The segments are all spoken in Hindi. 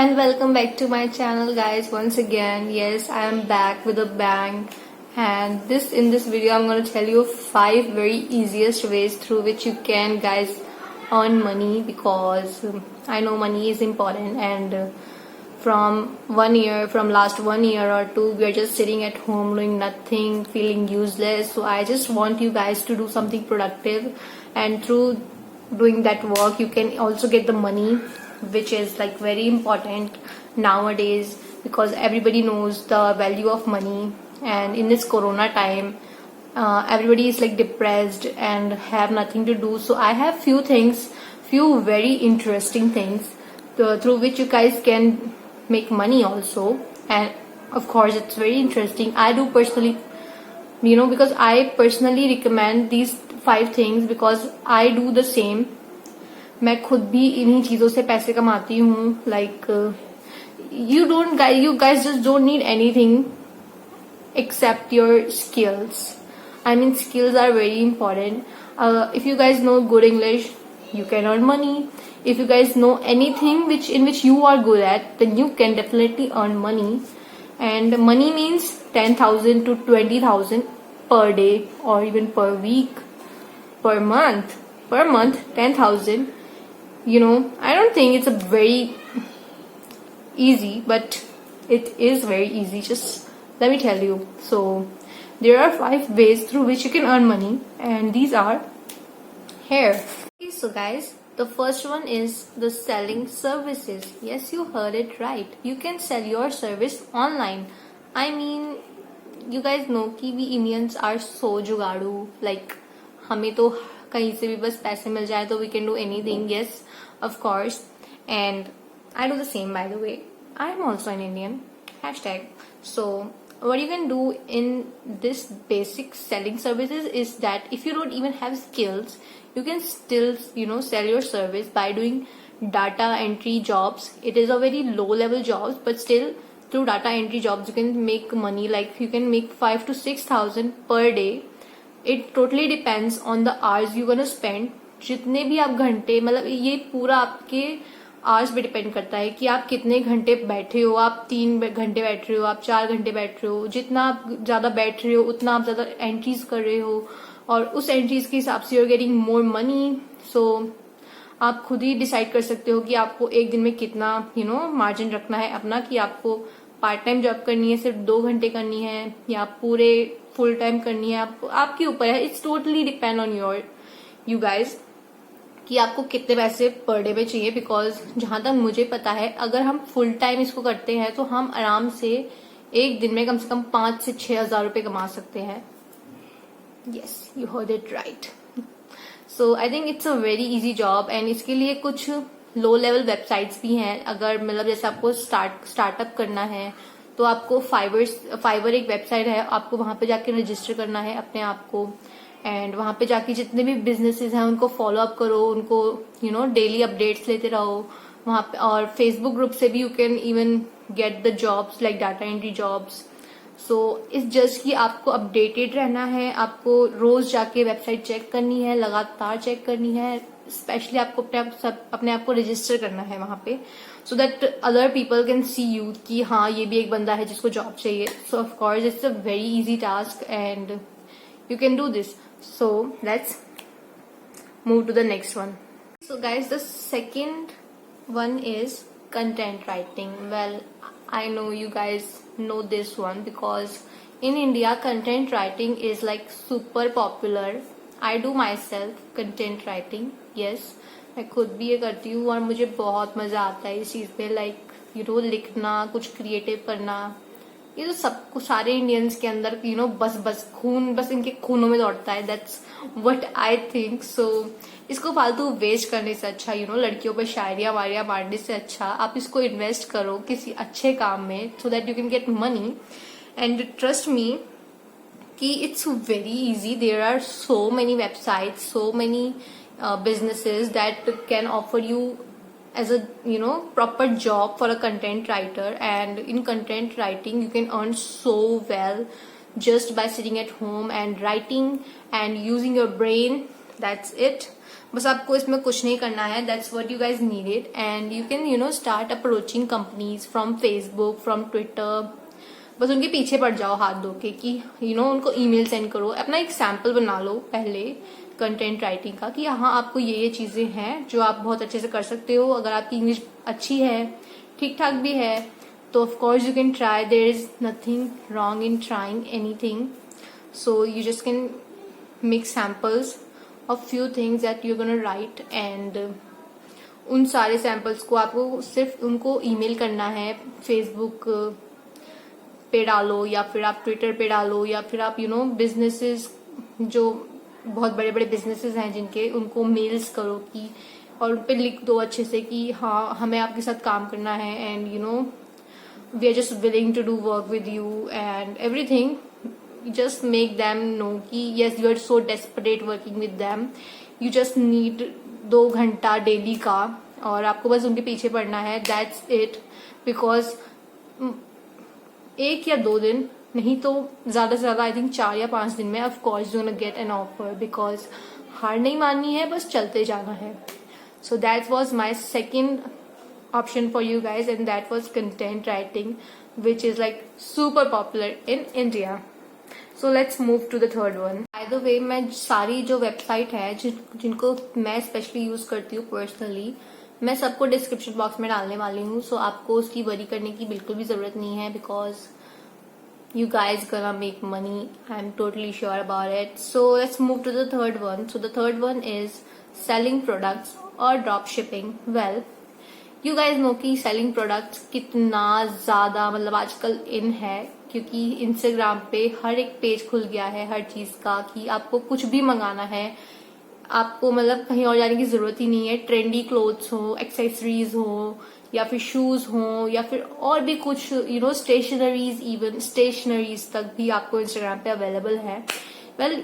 and welcome back to my channel, guys. Once again, yes, I am back with a bang. And in this video I'm going to tell you 5 very easiest ways through which you can, guys, earn money, because I know money is important. And from last 1 year or two, we are just sitting at home doing nothing, feeling useless. So I just want you guys to do something productive, and through doing that work you can also get the money, which is like very important nowadays, because everybody knows the value of money. And in this corona time, everybody is like depressed and have nothing to do. So I have few very interesting things through which you guys can make money also. And of course it's very interesting. I do personally, because I personally recommend these 5 things, because I do the same. मैं खुद भी इन्हीं चीजों से पैसे कमाती हूँ. Like you guys just don't need anything except your skills. I mean, skills are very important. If you guys know good English, you can earn money. If you guys know anything in which you are good at, then you can definitely earn money. And money means 10,000 to 20,000 per day, or even per week, per month. Per month, 10,000. I don't think it's a very easy, but it is very easy. Just let me tell you. So there are 5 ways through which you can earn money, and these are here. Okay, so guys, the first one is the selling services. Yes, you heard it right. You can sell your service online. I mean, you guys know कि we Indians are so जुगाड़ू. Like हमें तो कहीं से भी बस पैसे मिल जाए तो we can do anything. Yes, of course. And I do the same, by the way. I'm also an Indian. Hashtag. So what you can do in this basic selling services is that if you don't even have skills, you can still sell your service by doing data entry jobs. It is a very low level jobs, but still through data entry jobs you can make money. Like you can make 5 to 6,000 per day. It totally depends on the hours you're gonna spend. जितने भी आप घंटे, मतलब ये पूरा आपके आवर्स पे डिपेंड करता है कि आप कितने घंटे बैठे हो. आप 3 घंटे बैठ रहे हो, आप 4 घंटे बैठ रहे हो. जितना आप ज्यादा बैठ रहे हो उतना आप ज्यादा एंट्रीज कर रहे हो, और उस एंट्रीज के हिसाब से you are getting more money. So आप खुद ही डिसाइड कर सकते हो कि आपको एक दिन में कितना मार्जिन रखना है अपना, कि आपको पार्ट टाइम जॉब करनी है, सिर्फ 2 घंटे करनी है, या पूरे फुल टाइम करनी है. आपके ऊपर है. It's totally depend on you guys कि आपको कितने पैसे पर डे में चाहिए. बिकॉज जहां तक मुझे पता है, अगर हम फुल टाइम इसको करते हैं तो हम आराम से एक दिन में कम से कम 5 से 6 हजार रुपए कमा सकते हैं. Yes, you heard it right. So I think it's a very easy job. And इसके लिए कुछ लो लेवल वेबसाइट्स भी हैं. अगर मतलब जैसे आपको स्टार्टअप करना है तो आपको फाइवर एक वेबसाइट है, आपको वहां पे जाके रजिस्टर करना है अपने आप को. एंड वहां पे जाके जितने भी बिजनेसेस हैं उनको फॉलो अप करो, उनको डेली अपडेट्स लेते रहो वहां पे. और फेसबुक ग्रुप से भी you can even get the jobs like data entry jobs. So it's just कि आपको अपडेटेड रहना है. आपको रोज जाके वेबसाइट चेक करनी है, लगातार चेक करनी है. स्पेशली आपको अपने आप को रजिस्टर करना है वहां पे, so that other people can see you कि हाँ, ये भी एक बंदा है जिसको जॉब चाहिए. सो of course it's a very easy task and you can do this. So let's move to the next one. So guys, the second one is content writing. Well, I know you guys know this one, because in India content writing is like super popular. I do myself content writing. Yes, मैं खुद भी ये करती हूँ और मुझे बहुत मजा आता है इस चीज पे. लाइक लिखना, कुछ क्रिएटिव करना, ये तो सबको, सारे इंडियंस के अंदर बस इनके खूनों में दौड़ता है. That's what I think. So इसको फालतू वेस्ट करने से अच्छा, लड़कियों पर शायरिया वारिया मारने से अच्छा आप इसको इन्वेस्ट करो किसी अच्छे काम में, so that you can get money. And trust me कि it's very easy. There are so many websites, so many businesses that can offer you as a proper job for a content writer. And in content writing you can earn so well just by sitting at home and writing and using your brain that's it. बस आपको इसमें कुछ नहीं करना है. That's what you guys needed and you can start approaching companies from Facebook, from Twitter. बस उनके पीछे पड़ जाओ हाथ धो के कि उनको ईमेल सेंड करो. अपना एक सैंपल बना लो पहले कंटेंट राइटिंग का कि हाँ आपको ये चीजें हैं जो आप बहुत अच्छे से कर सकते हो. अगर आपकी इंग्लिश अच्छी है, ठीक ठाक भी है, तो of course you can try. There is nothing wrong in trying anything. So you just can make samples of few things that you gonna write and उन सारे सैम्पल्स को आपको सिर्फ उनको ईमेल करना है. फेसबुक पे डालो या फिर आप ट्विटर पे डालो या फिर आप बिजनेसेस जो बहुत बड़े बड़े बिजनेसेस हैं जिनके, उनको मेल्स करो कि और उन पे लिख दो अच्छे से कि हाँ हमें आपके साथ काम करना है and we are just willing to do work with you and everything. Just make them know कि yes you are so desperate working with them. You just need 2 घंटा डेली का और आपको बस उनके पीछे पड़ना है. That's it. बिकॉज 1 या 2 दिन नहीं तो ज्यादा से ज्यादा आई थिंक 4 या 5 दिन में of course you gonna get an offer. Because हार नहीं माननी है, बस चलते जाना है. So that was my second option for you guys and that was content writing, which is like super popular in India. So let's move to the third one. By the way, मैं सारी जो वेबसाइट है जिनको मैं स्पेशली यूज करती हूँ पर्सनली, मैं सबको डिस्क्रिप्शन बॉक्स में डालने वाली हूँ. सो आपको उसकी वरी करने की बिल्कुल भी जरूरत नहीं है because you guys gonna make money. I'm totally sure about it. So let's move to the third one. So the third one is selling products or drop shipping. Well, you guys know कि selling products कितना ज्यादा मतलब आजकल इन है क्योंकि इंस्टाग्राम पे हर एक पेज खुल गया है हर चीज का कि आपको कुछ भी मंगाना है, आपको मतलब कहीं और जाने की जरूरत ही नहीं है. ट्रेंडी क्लोथ्स हो, एक्सेसरीज हो या फिर शूज हो या फिर और भी कुछ स्टेशनरीज, इवन स्टेशनरीज तक भी आपको इंस्टाग्राम पे अवेलेबल है. वेल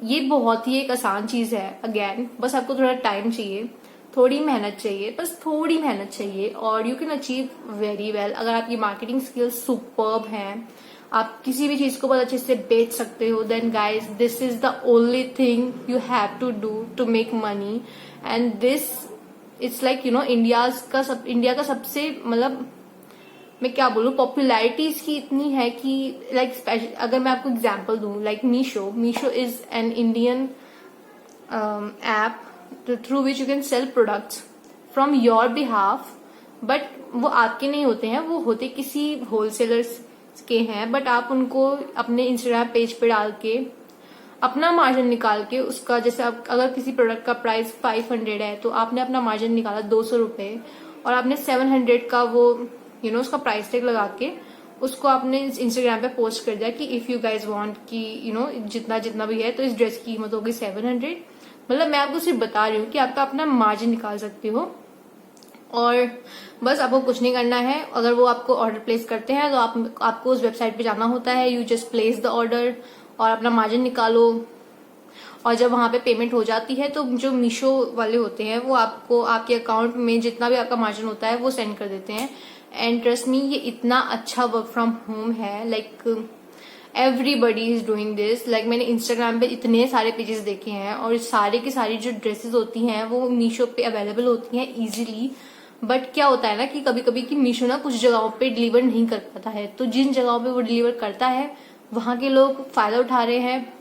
ये बहुत ही एक आसान चीज है. अगेन बस आपको थोड़ा टाइम चाहिए, थोड़ी मेहनत चाहिए, बस थोड़ी मेहनत चाहिए और you can achieve very well. अगर आपकी मार्केटिंग स्किल्स सुपर्ब हैं, आप किसी भी चीज को बहुत अच्छे से बेच सकते हो, then guys this is the only thing you have to do to make money. And this it's like India का सबसे मतलब मैं क्या बोलूं, पॉपुलैरिटी इसकी इतनी है कि लाइक अगर मैं आपको एग्जांपल दूं, like Meesho is an Indian app through which you can sell products from your behalf. But वो आपके नहीं होते हैं, वो होते किसी होलसेलर्स के हैं. बट आप उनको अपने इंस्टाग्राम पेज पे डाल के अपना मार्जिन निकाल के उसका, जैसे आप अगर किसी प्रोडक्ट का प्राइस 500 है तो आपने अपना मार्जिन निकाला 200 रुपए और आपने 700 का वो उसका प्राइस टैग लगा के उसको आपने इंस्टाग्राम पे पोस्ट कर दिया कि इफ यू गाइज वांट कि जितना जितना भी है तो इस ड्रेस की कीमत होगी 700. मतलब मैं आपको सिर्फ बता रही हूँ कि आपका अपना मार्जिन निकाल सकते हो और बस आपको कुछ नहीं करना है. अगर वो आपको ऑर्डर प्लेस करते हैं तो आपको उस वेबसाइट पे जाना होता है. You just place the order और अपना मार्जिन निकालो और जब वहां पे पेमेंट हो जाती है तो जो मीशो वाले होते हैं वो आपको आपके अकाउंट में जितना भी आपका मार्जिन होता है वो सेंड कर देते हैं. एंड ट्रस्ट मी, ये इतना अच्छा वर्क फ्रॉम होम है. Like everybody is doing this. Like मैंने इंस्टाग्राम पे इतने सारे पेजेस देखे हैं और सारे की सारी जो ड्रेसेस होती हैं वो मीशो पे अवेलेबल होती हैं इजीली. बट क्या होता है ना कि कभी कभी कि मीशो ना कुछ जगहों पे डिलीवर नहीं कर पाता है, तो जिन जगहों पे वो डिलीवर करता है वहां के लोग फायदा उठा रहे हैं.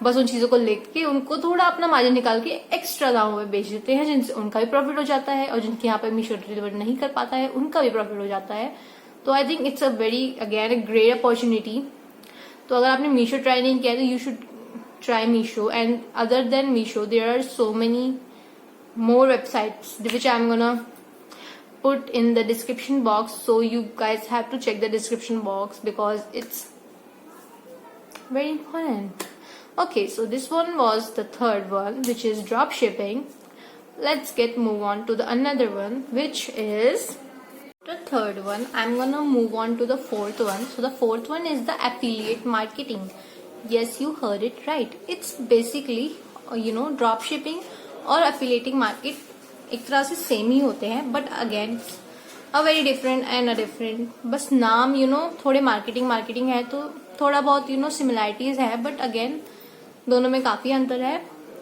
बस उन चीजों को लेके उनको थोड़ा अपना मार्जिन निकाल के एक्स्ट्रा दामों में बेच देते हैं, जिनसे उनका भी प्रॉफिट हो जाता है और जिनके यहाँ पे मीशो डिलीवर नहीं कर पाता है उनका भी प्रॉफिट हो जाता है. तो I think it's a very again a great opportunity. तो अगर आपने मीशो ट्राई नहीं किया तो you should try Meesho. And other than Meesho there are so many more websites which I am gonna put in the description box, so you guys have to check the description box because it's very important. Okay, so this one was the third one, which is drop shipping. Let's move on to the another one, which is the third one. I'm gonna move on to the fourth one. So the fourth one is the affiliate marketing. Yes, you heard it right. It's basically drop shipping और affiliating market एक तरह से सेम ही होते हैं, but again a very different and a different. बस नाम थोड़े मार्केटिंग है तो थोड़ा बहुत सिमिलैरिटीज है, बट अगेन दोनों में काफी अंतर है.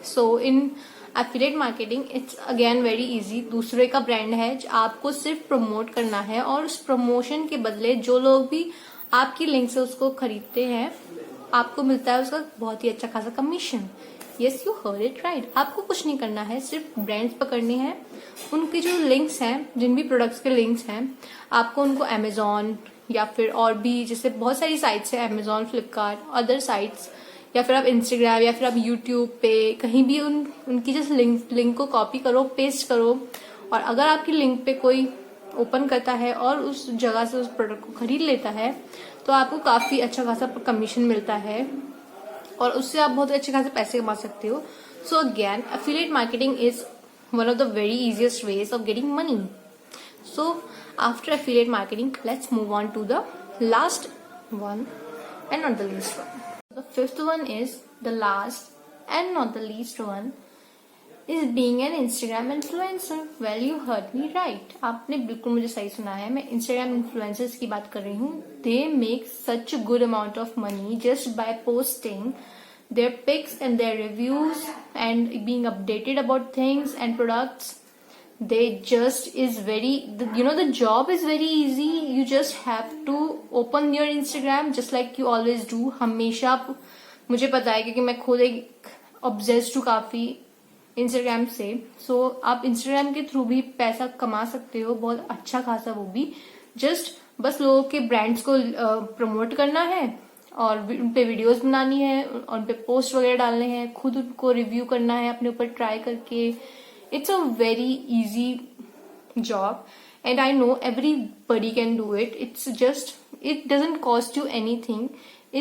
So in affiliate marketing it's again very easy. दूसरे का ब्रांड है, आपको सिर्फ प्रमोट करना है और उस प्रमोशन के बदले जो लोग भी आपकी लिंक से उसको खरीदते हैं आपको मिलता है उसका बहुत ही अच्छा खासा commission. Yes, you heard it right. आपको कुछ नहीं करना है, सिर्फ ब्रांड्स पकड़ने हैं, उनकी जो लिंक्स हैं, जिन भी प्रोडक्ट्स के लिंक्स हैं, आपको उनको अमेजोन या फिर और भी जैसे बहुत सारी साइट्स है, अमेजोन, फ्लिपकार्ट, अदर साइट्स, या फिर आप इंस्टाग्राम या फिर आप यूट्यूब पे कहीं भी उनकी जस्ट लिंक को कॉपी करो, पेस्ट करो, और अगर आपकी लिंक पे कोई ओपन करता है और उस जगह से उस प्रोडक्ट को खरीद लेता है तो आपको काफी अच्छा खासा कमीशन मिलता है और उससे आप बहुत अच्छे खासे पैसे कमा सकते हो. So again affiliate marketing is one of the very easiest ways of getting money. So after affiliate marketing let's move on to the last one and not the least one. The fifth one is the last and not the least one is being an Instagram influencer. Well, you heard me right. आपने बिल्कुल मुझे सही सुना है. मैं Instagram influencers की बात कर रही हूँ. They make such a good amount of money just by posting their pics and their reviews and being updated about things and products. They just is very, the job is very easy. You just have to open your Instagram just like you always do. हमेशा मुझे पता है क्योंकि मैं खुद एक obsessed हूँ काफी Instagram से. So आप Instagram के थ्रू भी पैसा कमा सकते हो, बहुत अच्छा खासा, वो भी जस्ट बस लोगों के ब्रांड्स को प्रमोट करना है और उन पे वीडियोस बनानी है, उन पे पोस्ट वगैरह डालने हैं, खुद उनको रिव्यू करना है अपने ऊपर ट्राई करके. It's a very easy job and I know everybody can do it. It doesn't cost you anything.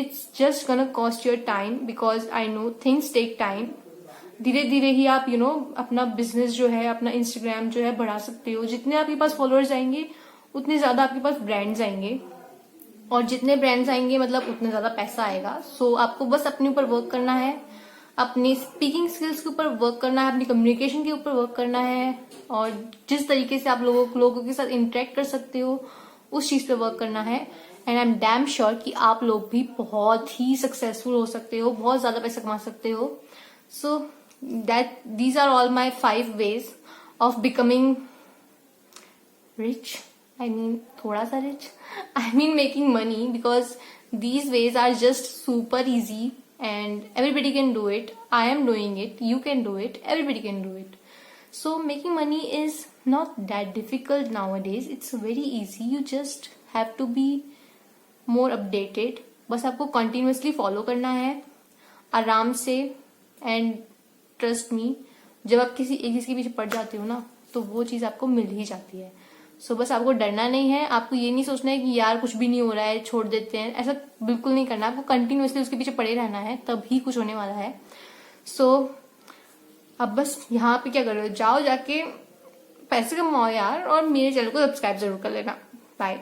It's just gonna cost your time because I know things take time. धीरे धीरे ही आप अपना बिजनेस जो है, अपना इंस्टाग्राम जो है बढ़ा सकते हो. जितने आपके पास फॉलोअर्स आएंगे उतने ज्यादा आपके पास ब्रांड्स आएंगे और जितने ब्रांड्स आएंगे मतलब उतने ज्यादा पैसा आएगा. सो आपको बस अपने ऊपर वर्क करना है, अपनी स्पीकिंग स्किल्स के ऊपर वर्क करना है, अपनी कम्युनिकेशन के ऊपर वर्क करना है और जिस तरीके से आप लोगों के साथ इंटरेक्ट कर सकते हो उस चीज पे वर्क करना है. And I am damn sure कि आप लोग भी बहुत ही सक्सेसफुल हो सकते हो, बहुत ज्यादा पैसा कमा सकते हो. So these are all my 5 ways of becoming rich. I mean थोड़ा सा rich. I mean making money because these ways are just super easy. And everybody can do it. I am doing it. You can do it. Everybody can do it. So making money is not that difficult nowadays. It's very easy. You just have to be more updated. बस आपको continuously follow करना है आराम से. And trust me, जब आप किसी एक चीज के पीछे पड़ जाते हो ना तो वो चीज आपको मिल ही जाती है. सो बस आपको डरना नहीं है. आपको ये नहीं सोचना है कि यार कुछ भी नहीं हो रहा है, छोड़ देते हैं. ऐसा बिल्कुल नहीं करना. आपको कंटिन्यूअसली उसके पीछे पड़े रहना है, तभी कुछ होने वाला है. सो अब बस यहाँ पे क्या करो, जाओ जाके पैसे कमाओ यार और मेरे चैनल को सब्सक्राइब जरूर कर लेना. बाय.